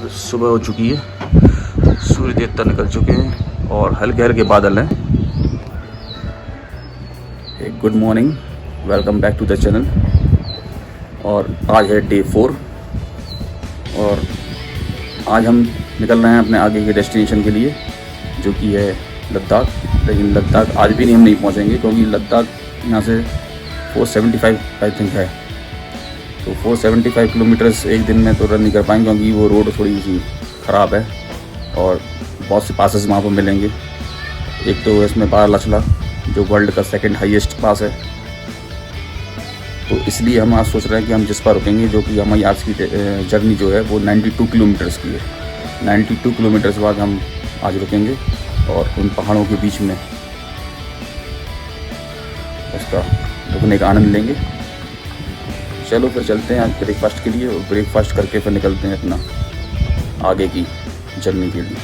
सुबह हो चुकी है, सूर्य देवता निकल चुके हैं और हल्के हल्के बादल हैं। Good morning, welcome back to the channel. और आज है डे 4 और आज हम निकल रहे हैं अपने आगे के डेस्टिनेशन के लिए, जो कि है लद्दाख। लेकिन लद्दाख आज भी हम नहीं पहुंचेंगे, क्योंकि लद्दाख यहाँ से 475 आई थिंक है। तो 475 किलोमीटर्स एक दिन में तो रन नहीं कर पाएंगे, क्योंकि वो रोड थोड़ी सी ख़राब है और बहुत से पासेस वहाँ पर मिलेंगे। एक तो इसमें बारालाचला, जो वर्ल्ड का सेकंड हाईएस्ट पास है। तो इसलिए हम आज सोच रहे हैं कि हम जिस पर रुकेंगे, जो कि हमारी आज की जर्नी जो है वो 92 किलोमीटर्स की है। 92 किलोमीटर्स बाद हम आज रुकेंगे और उन पहाड़ों के बीच में उसका रुकने का आनंद लेंगे। चलो फिर चलते हैं आज ब्रेकफास्ट के लिए, और ब्रेकफास्ट करके फिर निकलते हैं अपना आगे की जर्नी के लिए।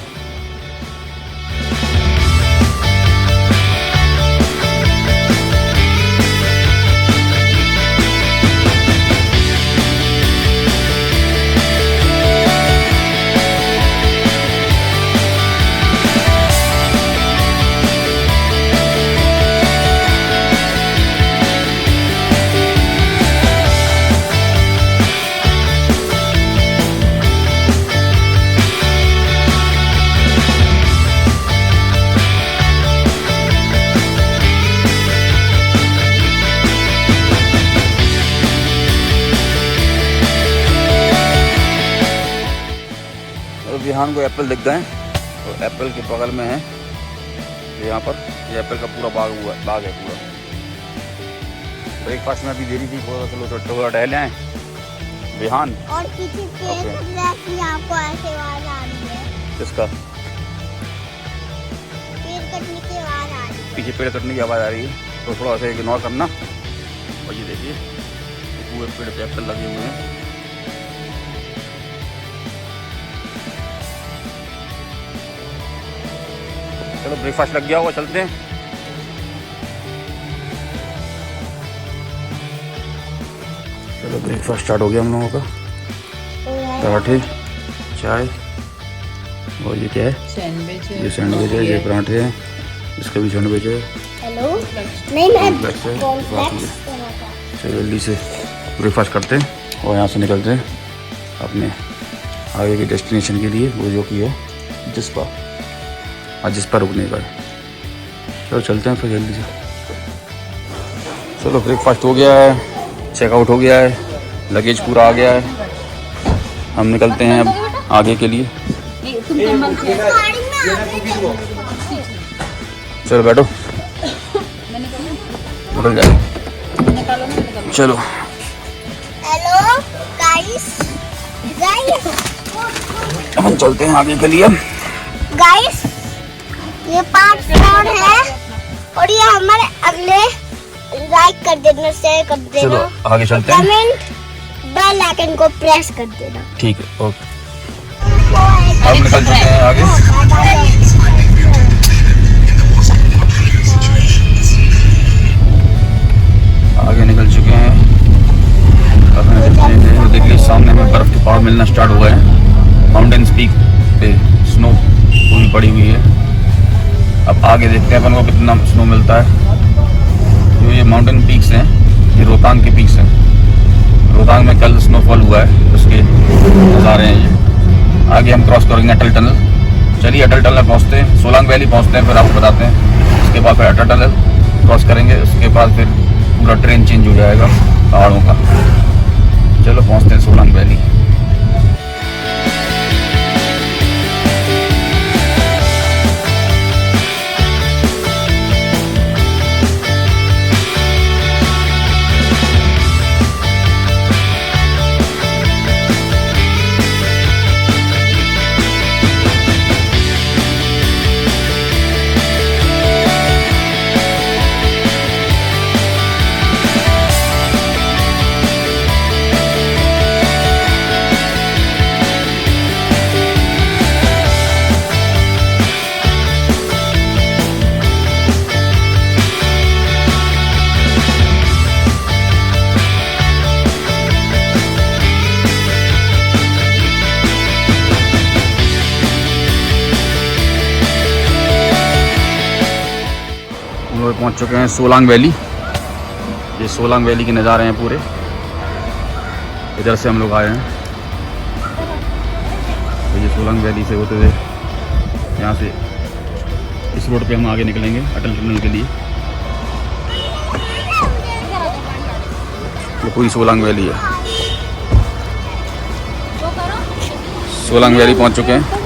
विहान को एप्पल दिख गए और एप्पल के बगल में है यहाँ पर ये एप्पल का पूरा बाग है पूरा। ब्रेकफास्ट में अभी देरी थी, थोड़ा टहले आए विहान। और पीछे पेड़ आपको ऐसे आवाज आ रही है। किसका? पेड़ कटने की आवाज आ रही है। पीछे पेड़ कटने की आवाज़ आ रही है, तो थोड़ा सा इग्नोर करना। और ये देखिए पूरे पेड़ पे एप्पल लगे हुए हैं। चलो ब्रेकफास्ट लग गया होगा, चलते हैं। चलो ब्रेकफास्ट स्टार्ट हो गया हम लोगों का। पराठे, चाय और ये क्या है? सैंडविच है। ये सैंडविच है, ये पराठे हैं, इसका भी सैंडविच है। हेलो, नहीं मैं चलो जल्दी से ब्रेकफास्ट करते हैं और यहाँ से निकलते हैं अपने आगे के डेस्टिनेशन के लिए, वो जो कि है जिस्पा। आज जिस पर रुकने का है। चलो चलते हैं फिर जल्दी से। चलो ब्रेकफास्ट हो गया है, चेकआउट हो गया है, लगेज पूरा आ गया है। हम निकलते हैं अब आगे के लिए। चलो बैठो, निकल जाए। चलो हेलो गाइस, हम चलते हैं आगे के लिए। गाइस ये 5 फ्लोर है और ये हमारे अगले। लाइक कर देना, शेयर कर देना। चलो आगे चलते हैं। कमेंट बेल आइकन को प्रेस कर देना। ठीक है, ओके। अब निकल चुके हैं आगे। आगे निकल चुके हैं। अब देखिए सामने में बर्फ के पहाड़ मिलना स्टार्ट हुआ है। माउंटेन पीक पे स्नो पूरी पड़ी हुई है। अब आगे देखते हैं अपन को कितना स्नो मिलता है। जो ये माउंटेन पीक्स हैं, ये रोहतांग के पीक्स हैं। रोहतांग में कल स्नोफॉल हुआ है, उसके नज़ारे हैं ये। आगे हम क्रॉस करेंगे अटल टनल। चलिए अटल टनल पहुँचते हैं, सोलांग वैली पहुँचते हैं, फिर आपको बताते हैं। उसके बाद फिर अटल टनल क्रॉस करेंगे, उसके बाद फिर पूरा ट्रेन चेंज हो जाएगा पहाड़ों का। चलो पहुँचते हैं सोलांग वैली। पहुंच चुके हैं सोलांग वैली। ये सोलांग वैली के नज़ारे हैं पूरे, इधर से हम लोग आए हैं। तो ये सोलांग वैली से होते हुए यहाँ से इस रोड पे हम आगे निकलेंगे अटल टनल के लिए। ये पूरी सोलांग वैली है। सोलांग वैली पहुंच चुके हैं।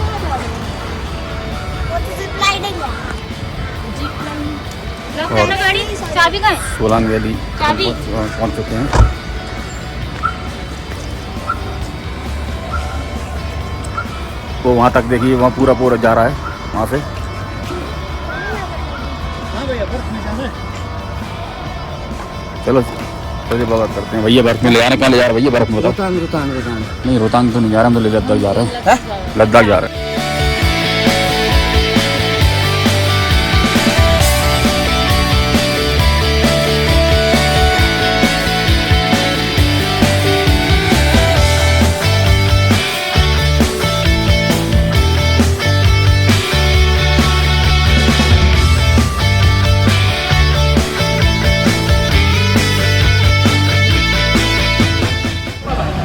और चाबी कहाँ है? सोलांग वैली पहुंच चुके हैं। तो वहाँ तक देखिए, वहाँ पूरा जा रहा है वहाँ से। चलो चलिए बाबा करते हैं। भैया बर्फ में ले जा रहे हैं। कहाँ ले जा रहे हैं भैया बर्फ में? बताओ। रोहतांग नहीं रोहतांग तो नहीं जा रहे, हम तो लद्दाख जा रहे हैं। लद्दाख जा रहे हैं।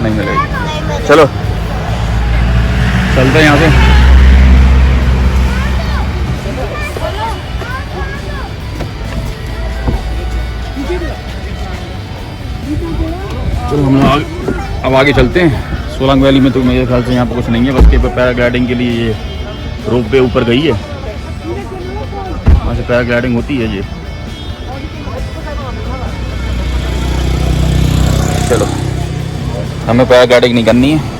नहीं मिलेगी। चलो चलते हैं यहाँ से। चलो हम लोग अब आगे चलते हैं। सोलांग वैली में तो मेरे ख्याल से यहाँ पर कुछ नहीं है, बस के पैराग्लाइडिंग के लिए ये रोप वे ऊपर गई है, वहाँ से पैराग्लाइडिंग होती है ये। चलो हमें पैराग्लाइडिंग नहीं करनी है।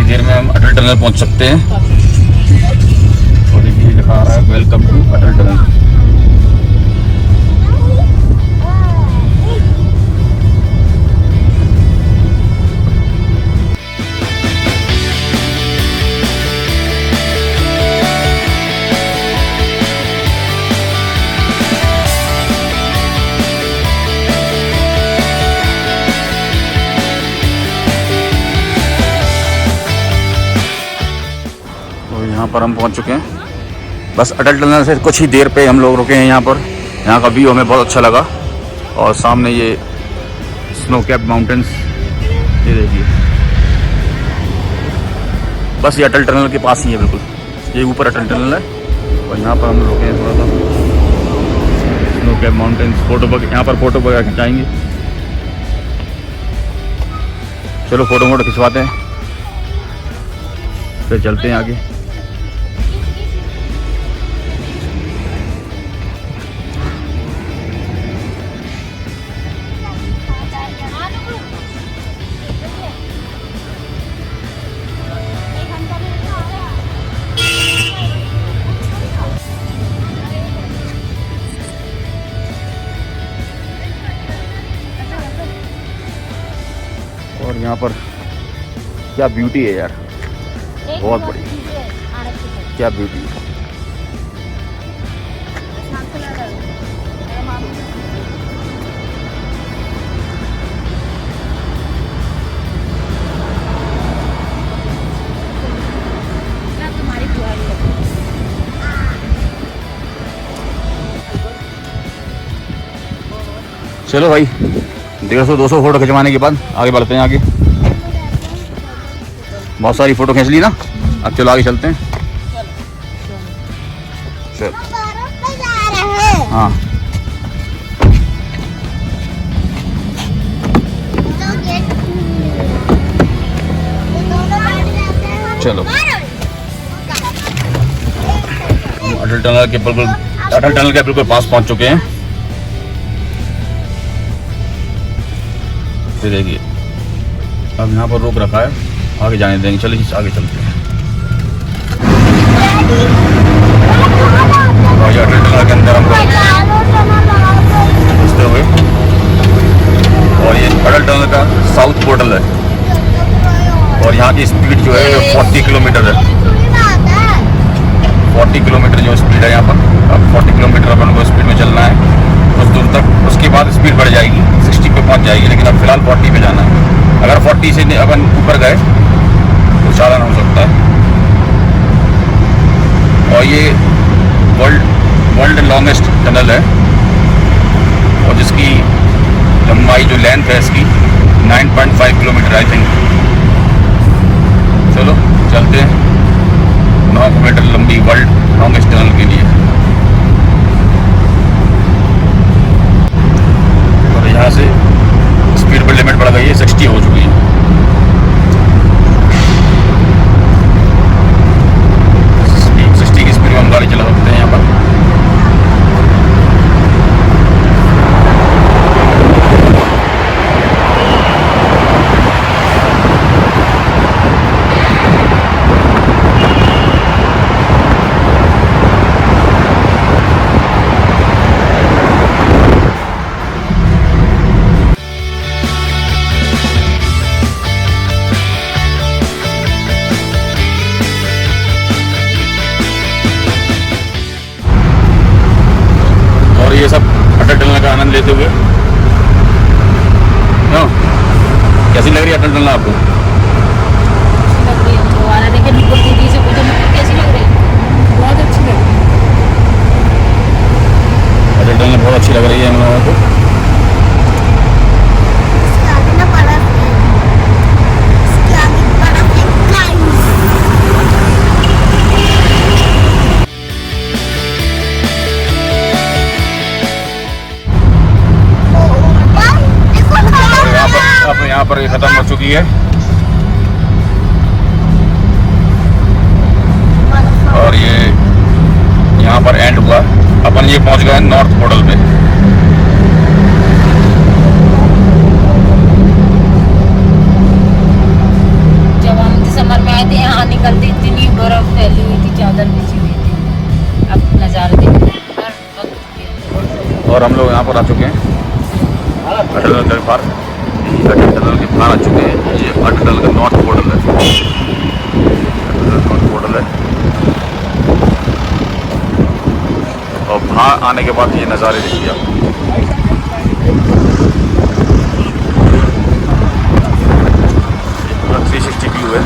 देर में हम अटल टनल पहुंच सकते हैं। और देखिए लिखा रहा है वेलकम टू अटल टनल। यहाँ पर हम पहुँच चुके हैं। बस अटल टनल से कुछ ही देर पे हम लोग रुके हैं यहाँ पर। यहाँ का व्यू हमें बहुत अच्छा लगा। और सामने ये स्नो कैप माउंटेन्स, ये देखिए। बस ये अटल टनल के पास ही है, बिल्कुल ये ऊपर अटल टनल है। और यहाँ पर हम रुके हैं थोड़ा सा, स्नो कैप माउंटेन्स। फोटो वगैरह यहाँ पर फोटो वगैरह खिंचाएंगे। चलो फोटो वोटो खिंचवाते हैं, फिर चलते हैं आगे। और यहाँ पर क्या ब्यूटी है यार, बहुत बढ़िया, क्या ब्यूटी है। चलो भाई, 150-200 फोटो खिंचवाने के बाद आगे बढ़ते हैं। आगे बहुत सारी फोटो खींच ली ना, अब चलो आगे चलते हैं। चल हाँ, चलो अटल टनल के बिल्कुल पास पहुंच चुके हैं। फिर देखिए अब यहाँ पर रोक रखा है, आगे जाने देंगे। चलिए आगे चलते हैं। और ये अटल टनल के अंदर हम घुसते हुए, और ये अटल टनल का साउथ पोर्टल है, और यहाँ की स्पीड जो है 40 किलोमीटर है। 40 किलोमीटर जो स्पीड है यहाँ पर। अब 40 किलोमीटर अपन को स्पीड में चलना है कुछ दूर तक, उसके बाद स्पीड बढ़ जाएगी, 60 पे पहुँच जाएगी, लेकिन अब फिलहाल 40 पे जाना है। अगर 40 से अपन ऊपर गए तो चालान हो सकता है। और ये वर्ल्ड लॉन्गेस्ट टनल है, और जिसकी लंबाई जो लेंथ है इसकी 9.5 किलोमीटर आई थिंक। चलो चलते हैं 9 किलोमीटर लंबी वर्ल्ड लॉन्गेस्ट टनल के लिए। और यहाँ से स्पीड पर लिमिट बढ़ गई है, 60 हो चुकी है। हम गाड़ी चला सकते हैं यहाँ पर। ये सब अटल टनल का आनंद लेते हुए, कैसी लग रही है अटल टनल आपको? दीदी से पूछो कैसी लग रही है? बहुत अच्छी लग रही है। अटल टनल बहुत अच्छी लग रही है हम लोगों को। यहाँ पर ये खत्म हो चुकी है, और ये यहाँ पर एंड हुआ। अपन ये पहुँच गए नॉर्थ पोर्टल पे। जब हम दिसंबर में आए थे यहाँ निकलते इतनी बर्फ फैली हुई थी, चादर बिछी हुई थी। अब नज़ारे देखते हर वक्त। और हम लोग यहाँ पर आ चुके हैं अटल टनल के पार। अटल टनल के बाहर आ चुके हैं। ये अटल टनल का नॉर्थ पोर्टल है, नॉर्थ पोर्टल है। और वहाँ आने के बाद ये नज़ारे देखिए आप। 360 व्यू है।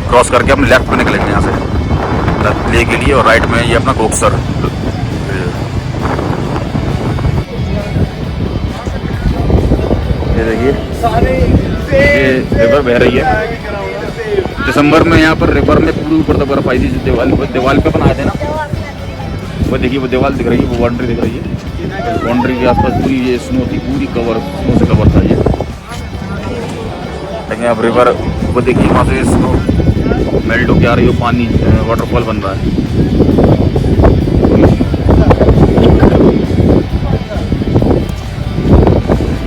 क्रॉस करके हम लेफ्ट में निकलेंगे यहाँ से ले के लिए, और राइट में ये अपना कोकसर। ये देखिए, ये रिवर बह रही है। दिसंबर में यहाँ पर रिवर में पूरी ऊपर तक बर्फ आई थी। दीवार पे अपन आए थे ना, वो देखिए वो दीवार दिख रही है, वो बाउंड्री दिख रही है। बाउंड्री के आसपास पूरी ये स्नो थी, पूरी कवर स्नो से कवर था ये। लेकिन अब रिवर वो देखिए वहाँ से स्नो मेल्ट होकर आ रही हो, पानी वाटरफॉल बन रहा है।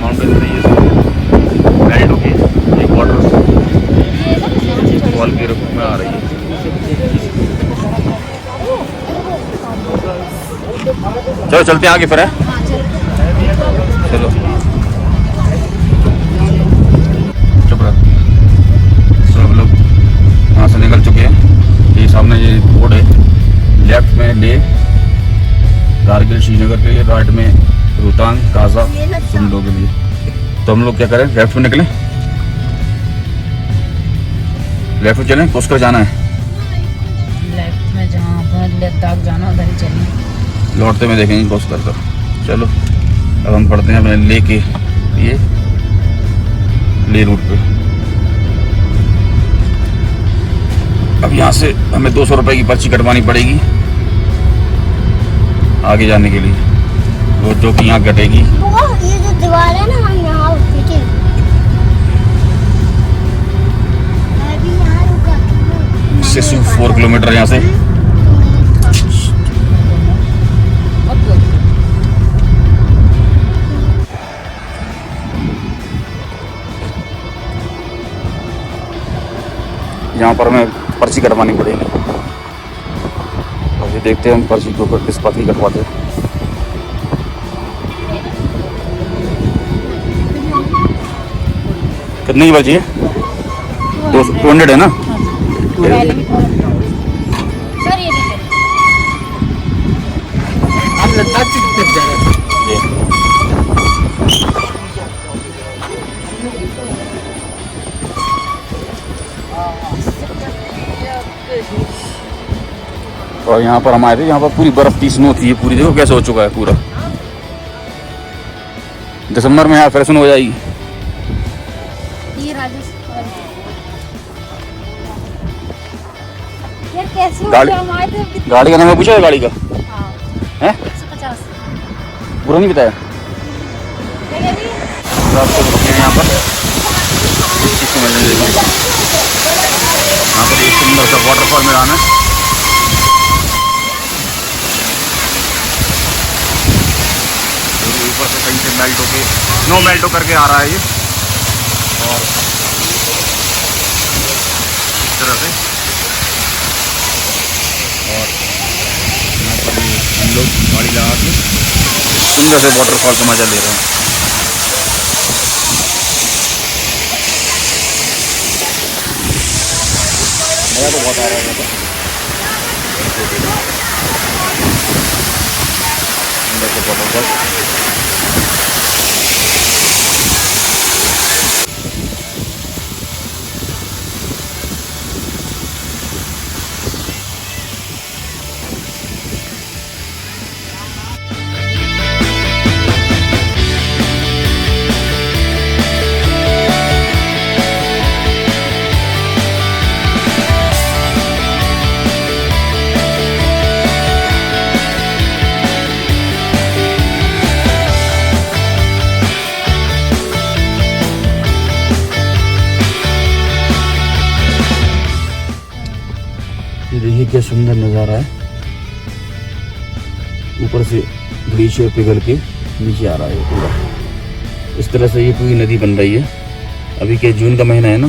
माउंटेन से ये मेल्ट होके एक वाटर फॉल के रूप में आ रही है। चलो चलते हैं आगे फिर है। चलो चुप रह। सब लोग यहाँ से निकल चुके हैं। ये सामने ये बोर्ड है, लेफ्ट में लेह कारगिल श्रीनगर के लिए, राइट में रोहतांग काजा सुंदो के लिए। तो हम लोग क्या करें, लेफ्ट में निकलें, लेफ्ट में चलें, पुष्कर जाना है। लेफ्ट में जहाँ लद्दाख जाना उधर ही चलें। लौटते में देखेंगे पुष्कर का। चलो अब हम पढ़ते हैं अपने ले के लिए, ले रूट पे। अब यहाँ से हमें 200 रुपये की पर्ची कटवानी पड़ेगी आगे जाने के लिए, वो जो कि यहाँ कटेगी। ये जो दीवार है ना, हम यहाँ उठी थी। मैं भी यहाँ रुका था। 4 किलोमीटर यहाँ से। यहाँ पर हमें पर्ची कटवानी पड़ेगी। अभी देखते हैं हम पर्ची को किस बात की कटवाते हैं। कितनी की पर्ची है? 200 है ना? सर ये लीजिए। आप लद्दाख से कितने जा रहे हैं? और यहाँ पर हम आए थे, यहाँ पर पूरी बर्फ की स्नो थी, ये पूरी देखो कैसे हो चुका है पूरा। दिसंबर में यहाँ फिर स्नो हो जाएगी। ये राजस्थान यार कैसे गाड़ी हम आए थे कितने? गाड़ी का नाम पूछा है गाड़ी का? हाँ है 150। पूरा नहीं बताया। रास्ते में रुके हैं यहाँ पर, इसको मिलने देगा। यहाँ पर एक सुंदर सा वाटरफॉल में आना है। ऊपर से कहीं से मेल्ट होके स्नो मेल्ट होकर के आ रहा है ये, और इस तरह से। और यहाँ पर भी हम लोग गाड़ी लगा के सुंदर से वाटरफॉल का मजा ले रहे हैं। मजा तो बहुत आ रहा है। सुंदर से वाटरफॉल। ये देखिए क्या सुंदर नज़ारा है, ऊपर से ग्लेशियर पिघल के नीचे आ रहा है पूरा। इस तरह से ये पूरी नदी बन रही है। अभी के जून का महीना है ना,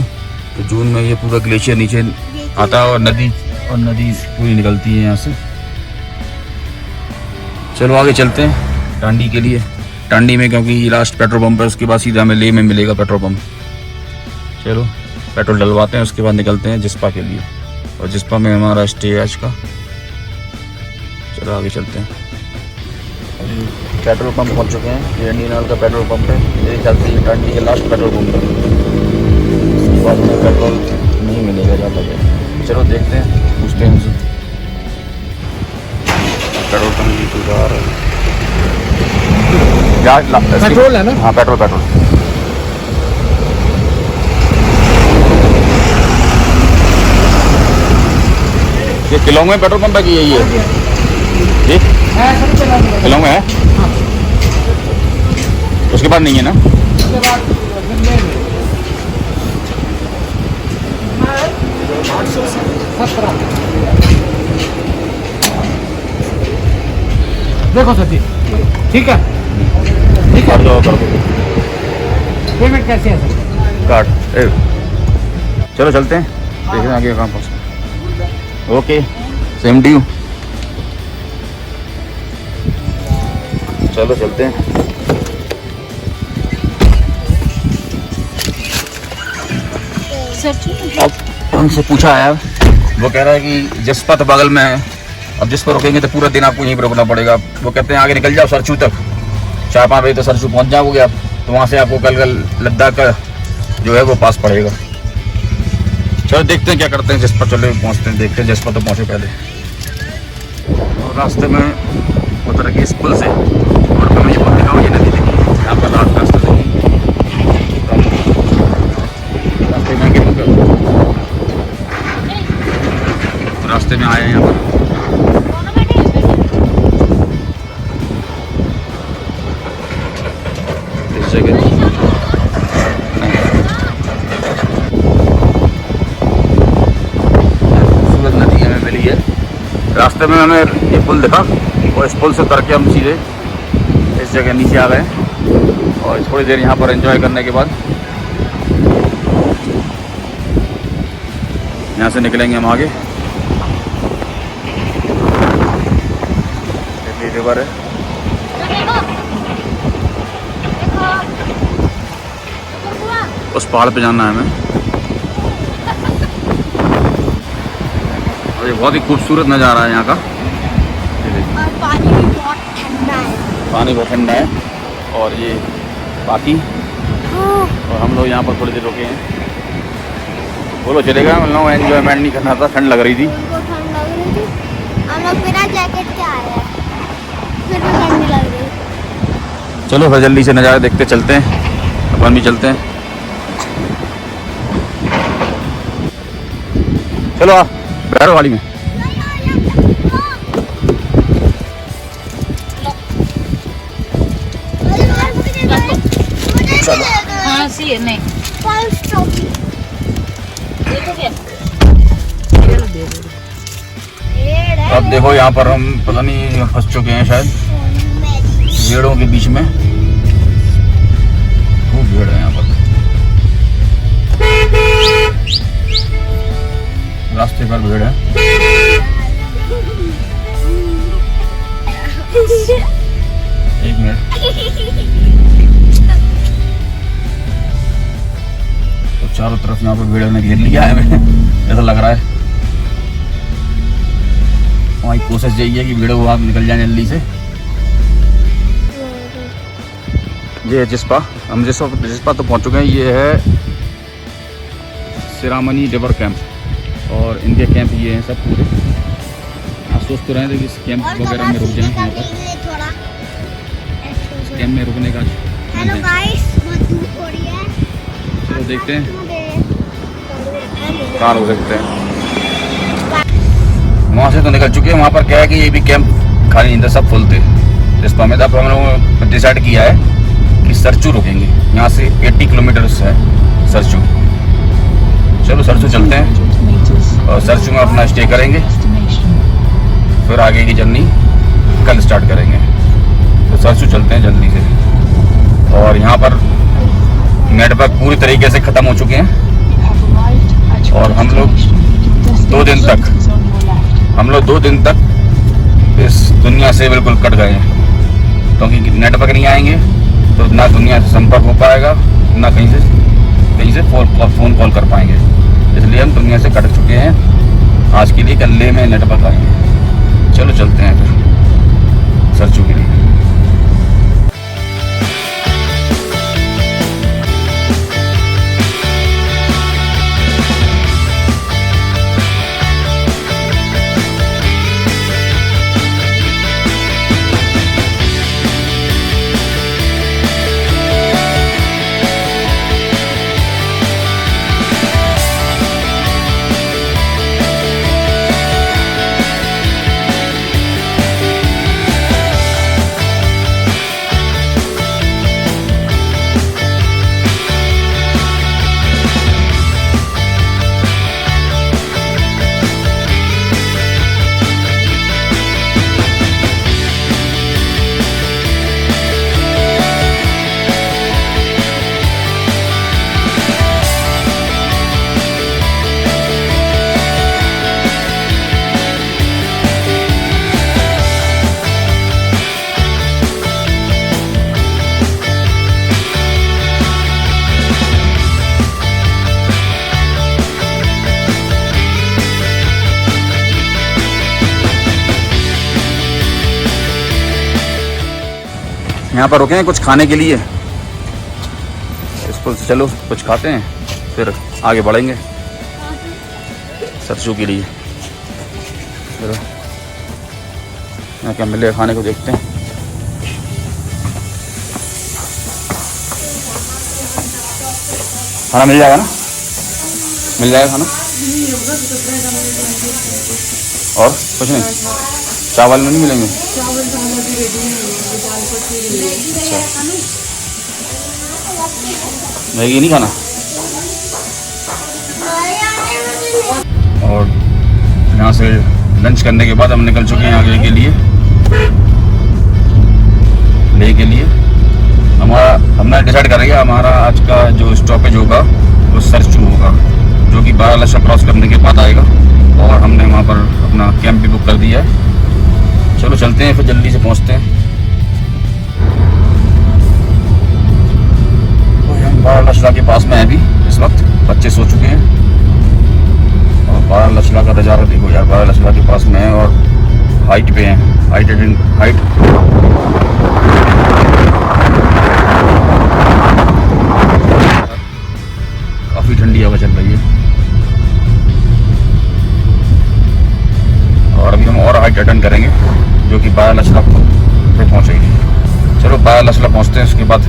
तो जून में ये पूरा ग्लेशियर नीचे आता है और नदी पूरी निकलती है यहाँ से। चलो आगे चलते हैं टांडी के लिए। टांडी में क्योंकि लास्ट पेट्रोल पंप है, उसके बाद सीधा हमें लेह में मिलेगा पेट्रोल पंप। चलो पेट्रोल डलवाते हैं, उसके बाद निकलते हैं जिस्पा के लिए, और जिस्पा में हमारा स्टे है आज का। चलो आगे चलते हैं। पेट्रोल पंप पहुंच चुके हैं, ये इंडियन ऑयल का पेट्रोल पंप है। मेरे ख्याल से ये टांडी के लास्ट पेट्रोल पंप है, उसके बाद हमें पेट्रोल नहीं मिलेगा ज़्यादा। चलो देखते हैं, पूछते हैं उनसे। पेट्रोल टंकी तो जा रहा है, पेट्रोल है ना? हाँ पेट्रोल। ये किलोंग में पेट्रोल पंप है कि यही है? जी है सब चला गया। किलोंग में है, उसके बाद नहीं है ना? उसके बाद गंदे में 817 देखो सती, ठीक है ठीक है। कर दो पेमेंट कैसे है सर? काट चलो चलते हैं, देखते हैं आगे कहाँ पहुँचते। Okay same to you. चलो चलते हैं। अब हमसे पूछा है, वो कह रहा है कि जसपा तो बगल में है, अब जिस पर रुकेंगे तो पूरा दिन आपको यहीं पर रुकना पड़ेगा। वो कहते हैं आगे निकल जाओ सरचू तक, 4-5 बजे तो सरचू पहुंच जाओगे आप, तो वहाँ से आपको कल लद्दाख का जो है वो पास पड़ेगा। चलो देखते हैं क्या करते हैं, जसपा चले पहुँचते हैं, देखते हैं जसपा तो पहुँचे पहले। और रास्ते में उतर के इस पुल से, और मैं ये पुल दिखाऊँ, ये नदी देखिए यहाँ पर रास्ते से रास्ते में आगे रास्ते में आए हैं यहाँ पर। इस जगह खूबसूरत नदी हमें मिली है। रास्ते में हमें ये पुल दिखा और इस पुल से उतर के हम सीधे इस जगह नीचे आ गए और थोड़ी देर यहाँ पर एंजॉय करने के बाद यहाँ से निकलेंगे हम आगे। रिवर है, उस पहाड़ पे जाना है हमें। और ये बहुत ही खूबसूरत नज़ारा है यहाँ का। और पानी भी बहुत ठंडा है। पानी बहुत ठंडा है और ये बाकी, और हम लोग यहाँ पर थोड़ी देर रुके हैं। बोलो चलेगा, हम लोग एंजॉयमेंट नहीं करना था, ठंड लग रही थी। उनको ठंड लग रही थी, हम लोग बिना जैकेट के आए हैं, फिर भी ठंड नहीं लग रही। चलो फिर जल्दी से नज़ारा देखते चलते हैं, अपन भी चलते हैं। चलो आ बैठो गाड़ी में। चलो हाँ सी है नहीं अब देखो यहाँ पर हम पता नहीं फंस चुके हैं शायद भीड़ों के बीच में। खूब भीड़ है यहाँ पर, रास्ते पर भीड़ है। एक मिनट, तो चारों तरफ यहाँ पर भीड़ ने घेर लिया है हमें, ऐसा लग रहा है। हमारी कोशिश यही है कि भीड़ वहाँ निकल जाए जल्दी से। ये है जिस्पा, हम जिस्पा तो पहुँच चुके हैं। ये है सिरामनी रिवर कैंप और इनके कैंप ये हैं सब पूरे। आप सोच तो रहे थे कि इस कैंप वगैरह में रुक जाएं, यहाँ पर कैंप में रुकने का हेलो गाइस, बहुत धूप हो रही है, तो देखते हैं कहाँ रुक सकते हैं। वहाँ से तो निकल चुके हैं, वहाँ पर क्या है कि ये भी कैंप खाली नहीं था, सब फुल थे। जिस्पा में तब हम लोगों ने डिसाइड किया है कि सरचू रुकेंगे। यहाँ से 80 किलोमीटर है सरचू। चलो सरचू चलते हैं और सरचू में अपना स्टे करेंगे, फिर आगे की जर्नी कल स्टार्ट करेंगे। तो सरचू चलते हैं जल्दी से। और यहाँ पर नेटवर्क पूरी तरीके से ख़त्म हो चुके हैं और हम लोग 2 दिन तक इस दुनिया से बिल्कुल कट गए हैं, क्योंकि नेटवर्क नहीं आएंगे तो ना दुनिया से संपर्क हो पाएगा, ना कहीं से फ़ोन कॉल कर पाएंगे। इसलिए हम दुनिया से कट चुके हैं आज के लिए। कल लेह में नेटवर्क आएंगे। चलो चलते हैं फिर सरचू के लिए। यहाँ पर रुके हैं कुछ खाने के लिए। इसको चलो कुछ खाते हैं फिर आगे बढ़ेंगे सरसों के लिए। चलो यहाँ क्या मिलेगा खाने को देखते हैं। खाना मिल जाएगा ना? मिल जाएगा खाना और कुछ नहीं? चावल में नहीं मिलेंगे? अच्छा, मैगी नहीं खाना? और यहाँ से लंच करने के बाद हम निकल चुके हैं आगे के लिए ले के लिए। हमने डिसाइड कर लिया हमारा आज का जो स्टॉपेज होगा वो सरचू होगा, जो कि बारालाचा क्रॉस करने के बाद आएगा। और हमने वहाँ पर अपना कैंप भी बुक कर दिया है। चलो चलते हैं फिर जल्दी से पहुँचते हैं। तो हम बारालाचा के पास में है अभी इस वक्त, बच्चे सो चुके हैं और बारालाचा का नज़ारा देखो यार। बारालाचा के पास में है और हाइट पे है, हाइट काफ़ी ठंडी हवा चल रही है। और अभी हम और हाइट अटेंड करेंगे जो कि बारालाचा पे पहुंचेगी। चलो बारालाचा पहुंचते हैं, उसके बाद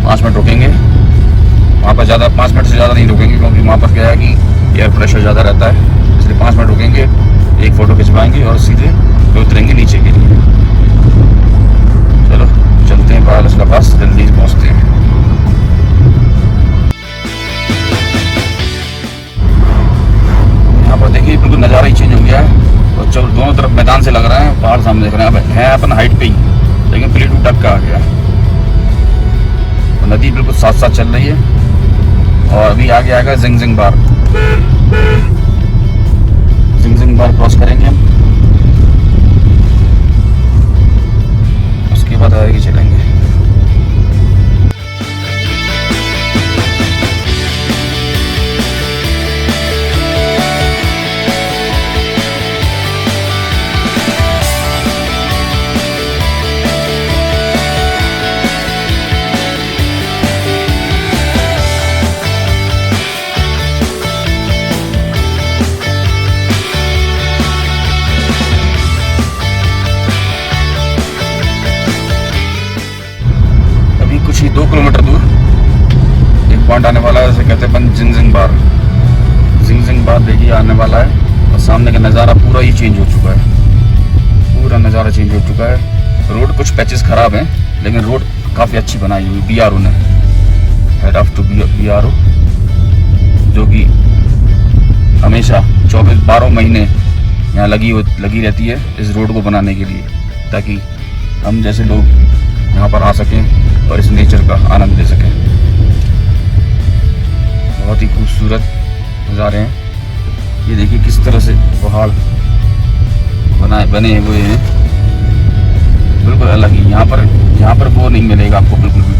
5 मिनट रुकेंगे वहाँ पर। ज़्यादा 5 मिनट से ज़्यादा नहीं रुकेंगे क्योंकि वहाँ पर क्या है कि एयर प्रेशर ज़्यादा रहता है, इसलिए 5 मिनट रुकेंगे, एक फ़ोटो खिंचवाएंगे और सीधे उतरेंगे नीचे के लिए। चलो चलते हैं बारालाचा पास, जल्दी से पहुँचते हैं। यहाँ पर देखिए बिल्कुल नज़ारा ही चेंज हो गया है और चलो दोनों तरफ मैदान से लग रहा है, पहाड़ सामने देख रहे हैं। अब है अपन हाइट पे ही, लेकिन प्लेटू ढक का आ गया है। नदी बिल्कुल साथ साथ चल रही है और अभी आगे आएगा जिंगजिंग बार। जिंगजिंग बार क्रॉस करेंगे हम, उसके बाद आगे चलेंगे। कुछ ही 2 किलोमीटर दूर एक पॉइंट आने वाला है, जैसे कहते हैं जिंगजिंग बार। जिंगजिंग बार देखिए आने वाला है और सामने का नज़ारा पूरा ही चेंज हो चुका है, पूरा नज़ारा चेंज हो चुका है। रोड कुछ पैचेस ख़राब हैं लेकिन रोड काफ़ी अच्छी बनाई हुई BRO ने, हेड ऑफ टू BRO, जो कि हमेशा 12 महीने यहाँ लगी रहती है इस रोड को बनाने के लिए, ताकि हम जैसे लोग यहाँ पर आ सकें और इस नेचर का आनंद ले सकें। बहुत ही खूबसूरत नज़ारे हैं। ये देखिए किस तरह से पहाड़ बने हुए हैं, बिल्कुल अलग ही। यहाँ पर वो नहीं मिलेगा आपको, बिल्कुल भी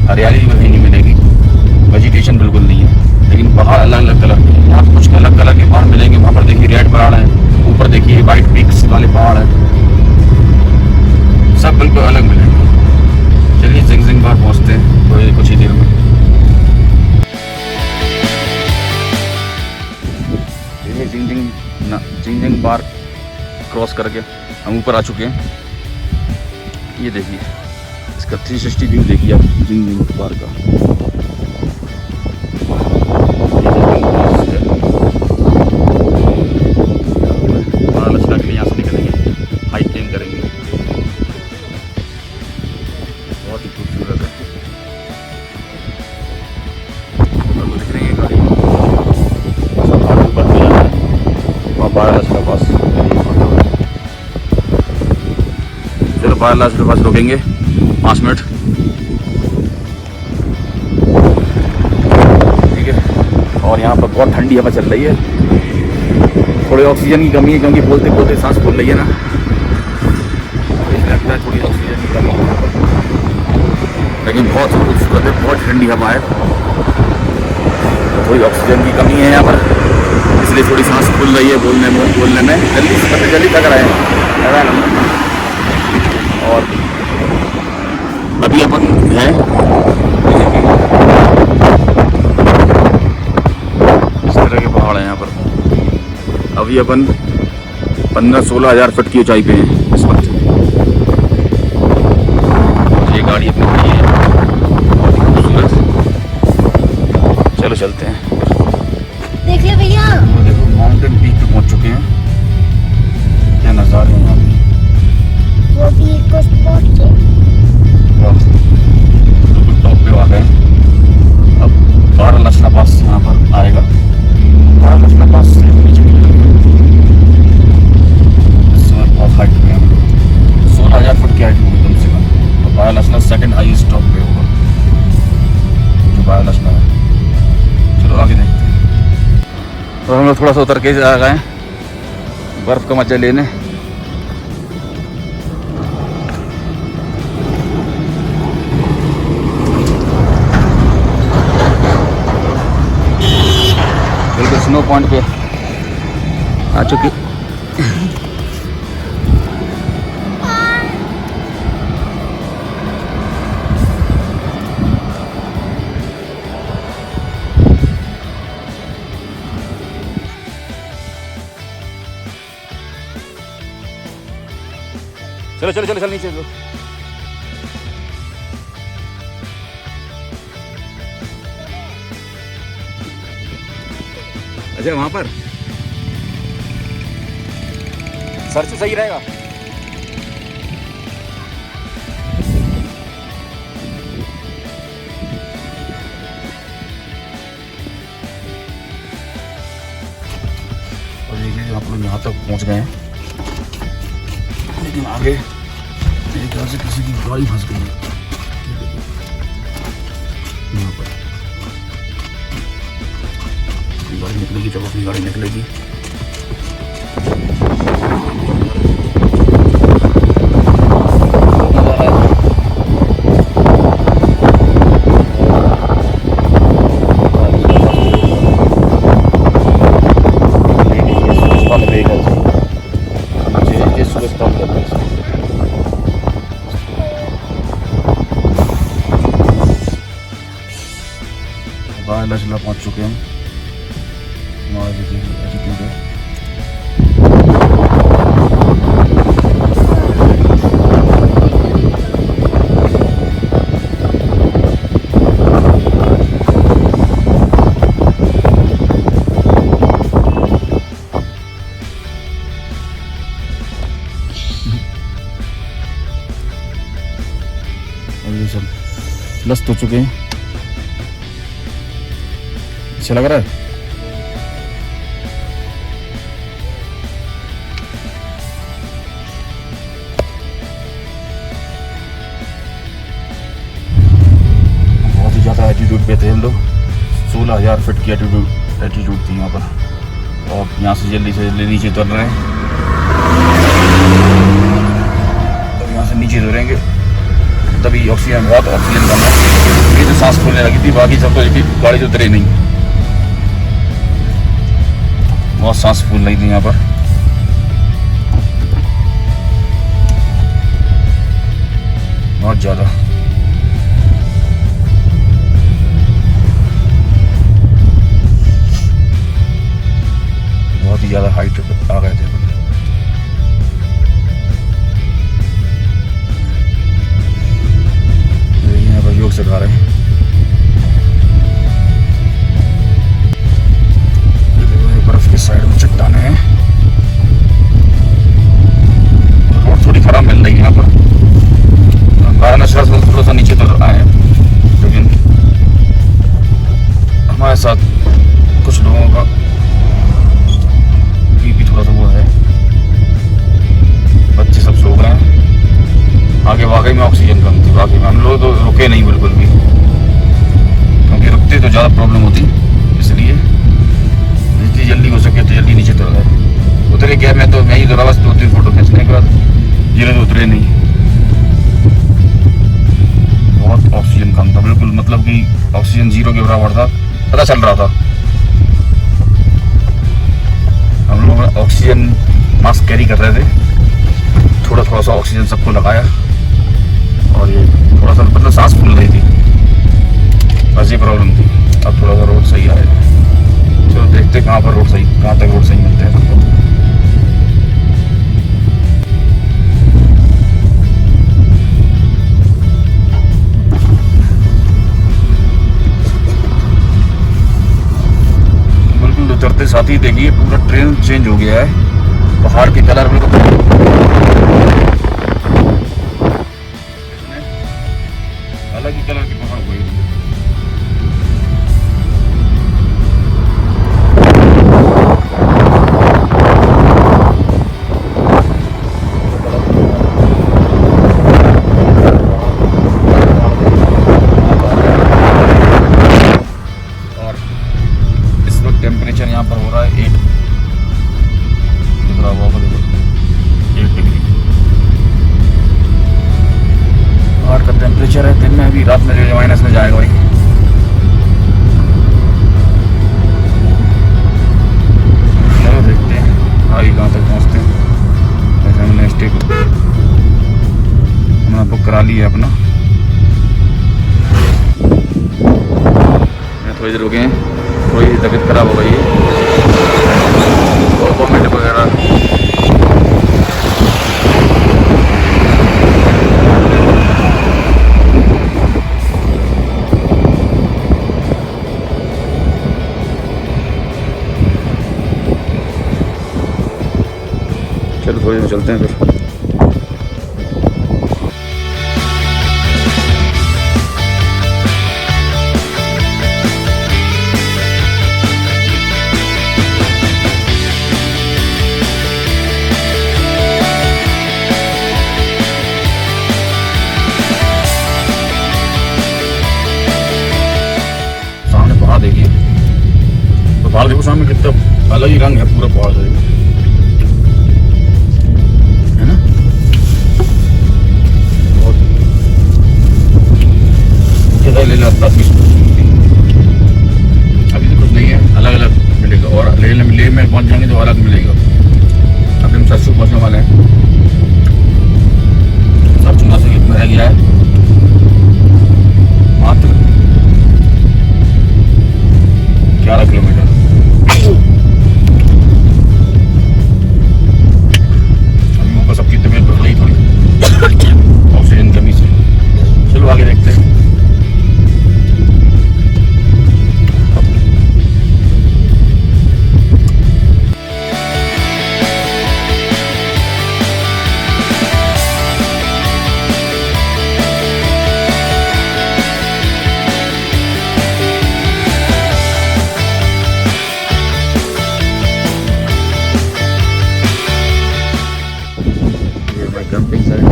हरियाली भी नहीं मिलेगी, वेजिटेशन बिल्कुल नहीं है, लेकिन पहाड़ अलग अलग कलर के हैं। यहाँ कुछ अलग कलर के पहाड़ मिलेंगे। वहाँ पर देखिए रेड पहाड़ है, ऊपर देखिए वाइट पीक्स वाले पहाड़ है, सब बिल्कुल अलग मिलेंगे। चलिए जिंगजिंग बार पहुँचते हैं तो कुछ ही देर में। चलिए जिंगजिंग बार क्रॉस करके हम ऊपर आ चुके हैं। ये देखिए इसका 360 व्यू देखिए आप जिंगजिंग बार का। बारालाचा के लिए यहाँ से निकलेंगे, हाइकिंग करेंगे, बहुत ही खूबसूरत है। दिख रही है गाड़ी सब पहाड़ ऊपर में जाना है, वहाँ बारालाचा के पास। चलो बारालाचा के पास रुकेंगे 5 मिनट, ठीक है। और यहाँ पर बहुत ठंडी हवा चल रही है, थोड़ी ऑक्सीजन की कमी है क्योंकि बोलते बोलते सांस फूल रही है ना, लगता है थोड़ी ऑक्सीजन की कमी है, लेकिन बहुत खूबसूरत है, बहुत ठंडी हवा है, थोड़ी ऑक्सीजन की कमी है यहाँ पर, इसलिए थोड़ी सांस फूल रही है बोलने में। जल्दी थक रहे हैं। और अभी अपन है इस तरह के पहाड़ हैं यहाँ पर। अभी अपन 15-16 हज़ार फुट की ऊंचाई पे हैं इस वक्त। ये गाड़ी अपनी खड़ी है, बहुत ही खूबसूरत। चलो चलते हैं। देख ले भैया, वो देखो माउंटेन पीक पे पहुंच चुके हैं। क्या नज़ारे हैं यहाँ पे। वो भी कुछ स्पॉट है। बिल्कुल टॉप पे आ गए। अब 12 लक्षणा पास यहाँ पर आएगा। 12 लक्षणा पास से नीचे इस समय बहुत हाइट पे है। 16 हज़ार फुट की हाइट होगी कम से कम। और 12 लक्षणा सेकेंड हाईएस्ट टॉप पे होगा, जो 12 लक्षणा है। चलो आगे देखते हैं। तो हम लोग थोड़ा सा उतर के आ गए बर्फ़ का मजा लेने। बिल्कुल स्नो पॉइंट पे आ चुकी। चलो चलो चलो चल नीचे चलो। अच्छा वहां पर सर से सही रहेगा। और देखिए आप लोग यहाँ तक पहुँच गए हैं, लेकिन आगे मेरे ख्याल से किसी की गाड़ी फंस गई है यहाँ पर। गाड़ी निकलेगी जब अपनी गाड़ी निकलेगी। लचला पहुंच चुके हैं हमारे एटीट्यूड है। और ये सब लस्त हो चुके हैं। अच्छा लग रहा है। बहुत ही ज़्यादा एटीट्यूड पे थे हम लोग। 16,000 फीट की एटीट्यूड थी यहाँ पर। और यहाँ से जल्दी नीचे उतर रहे हैं। तो यहाँ से नीचे उतरेंगे तभी ऑक्सीजन, बहुत ऑक्सीजन कम है। ये तो सांस फूलने लगी थी, बाकी सब तो गाड़ी से उतरे नहीं। बहुत सांस फूल रही थी यहाँ पर। बहुत ज़्यादा। बहुत ही ज़्यादा हाइट आ गए थे। यहाँ पर योग सिखा रहे हैं। साइड में चट्टाने हैं। रोड थोड़ी खराब मिल रही है यहाँ पर। 12 नशा से थोड़ा सा नीचे तो आए हैं, लेकिन हमारे साथ कुछ लोगों का बीपी थोड़ा सा वो है। बच्चे सब सो गए हैं। आगे वाकई में ऑक्सीजन कम थी। वाकई में हम लोग तो रुके नहीं बिल्कुल भी, क्योंकि रुकते तो ज़्यादा प्रॉब्लम होती। इसलिए जितनी जल्दी हो सके तो जल्दी नीचे उतर गए। उतरे क्या, मैं ही उतरा बस 2-3 फोटो खींचने के बाद। जीरो तो उतरे नहीं। बहुत ऑक्सीजन कम था बिल्कुल, मतलब कि ऑक्सीजन 0 के बराबर था, पता चल रहा था। हम लोग ऑक्सीजन मास्क कैरी कर रहे थे। थोड़ा थोड़ा सा ऑक्सीजन सबको लगाया और ये थोड़ा सा मतलब सांस फूल रही थी, बस ये प्रॉब्लम थी। अब थोड़ा सा रोड सही आएगा। चलो देखते कहाँ पर रोड सही, कहाँ तक रोड सही मिलते हैं सबको। बिल्कुल उतरते साथ ही देखिए पूरा ट्रेन चेंज हो गया है, पहाड़ के कलर बिल्कुल अलग ही कलर की पहाड़ हो गई। और इस वक्त टेम्परेचर यहाँ पर हो रहा है 8 डिग्री। 8 का टेम्परेचर है। दिन में अभी रात में माइनस में जाएगा भाई। चलो देखते हैं आगे कहाँ तक पहुँचते हैं। वैसे हमने स्टे हमने बुक करा लिया है अपना। थोड़ी देर हो गए हैं, थोड़ी तबीयत खराब हो गई है और वॉमिट वगैरह। चलो थोड़ी देर चलते हैं फिर। देखिए तो पहाड़ देखो सामने कितना अलग ही रंग है पूरा पहाड़ देखो, है ना। बहुत ले लो अभी तो कुछ नहीं है, अलग अलग मिलेगा और लेह में पहुंच जाएंगे तो अलग मिलेगा। अभी हम सरसों पहुंचने वाले हैं। सरसों से कितना रह गया है मात्र 11 किलोमीटर। अभी ऊपर सबकी तबीयत बढ़ रही थोड़ी ऑक्सीजन कमी से। चलो आगे देखते हैं। कैंपिंग साइड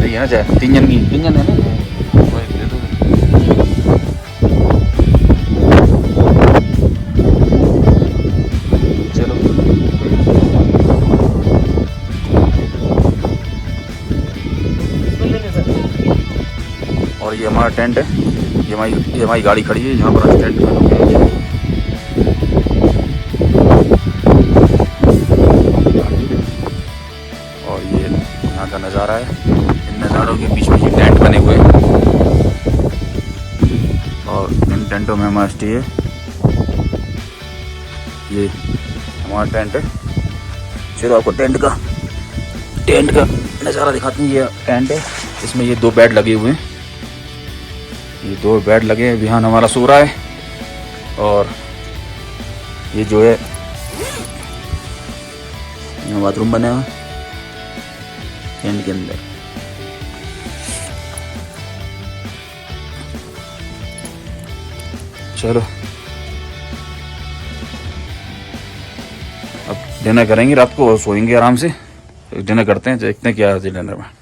सही है ना, चाहे 3 जन है ना। और ये हमारा टेंट है, ये हमारी गाड़ी खड़ी है जहाँ पर टेंट में रुके हैं। और ये यहाँ का नज़ारा है, इन नज़ारों के बीच में ये टेंट बने हुए हैं और इन टेंटों में हमारा स्टे है। ये हमारा टेंट है। चलो आपको टेंट का नज़ारा दिखाते हैं। ये टेंट है, इसमें ये 2 बेड लगे हुए हैं। ये 2 बेड लगे हैं। विहान हमारा सो रहा है और ये जो है यहाँ बाथरूम बना है टेंट के अंदर। चलो अब डिनर करेंगे, रात को सोएंगे आराम से। डिनर करते हैं, देखते हैं क्या है डिनर में।